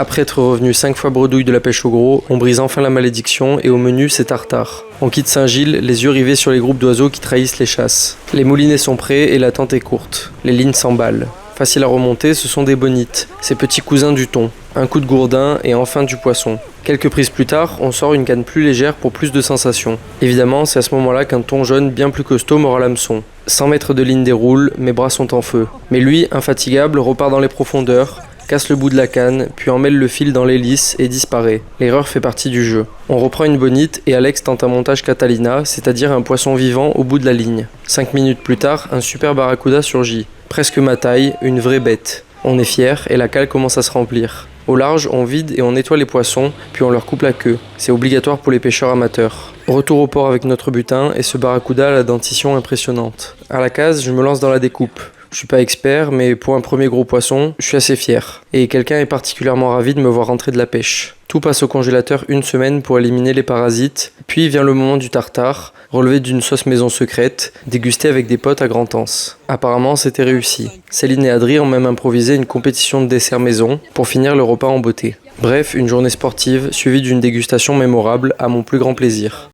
Après être revenu 5 fois bredouille de la pêche au gros, on brise enfin la malédiction et au menu c'est tartare. On quitte Saint-Gilles, les yeux rivés sur les groupes d'oiseaux qui trahissent les chasses. Les moulinets sont prêts et la tente est courte. Les lignes s'emballent. Facile à remonter, ce sont des bonites, ces petits cousins du thon. Un coup de gourdin et enfin du poisson. Quelques prises plus tard, on sort une canne plus légère pour plus de sensations. Évidemment, c'est à ce moment-là qu'un thon jaune bien plus costaud mord à l'hameçon. 100 mètres de ligne déroule, mes bras sont en feu. Mais lui, infatigable, repart dans les profondeurs, casse le bout de la canne, puis emmêle le fil dans l'hélice et disparaît. L'erreur fait partie du jeu. On reprend une bonite et Alex tente un montage Catalina, c'est-à-dire un poisson vivant au bout de la ligne. 5 minutes plus tard, un super barracuda surgit. Presque ma taille, une vraie bête. On est fiers et la cale commence à se remplir. Au large, on vide et on nettoie les poissons, puis on leur coupe la queue. C'est obligatoire pour les pêcheurs amateurs. Retour au port avec notre butin et ce barracuda à la dentition impressionnante. À la case, je me lance dans la découpe. Je suis pas expert, mais pour un premier gros poisson, je suis assez fier. Et quelqu'un est particulièrement ravi de me voir rentrer de la pêche. Tout passe au congélateur une semaine pour éliminer les parasites, puis vient le moment du tartare, relevé d'une sauce maison secrète, dégusté avec des potes à Grand-Anse. Apparemment, c'était réussi. Céline et Adri ont même improvisé une compétition de dessert maison pour finir le repas en beauté. Bref, une journée sportive suivie d'une dégustation mémorable à mon plus grand plaisir.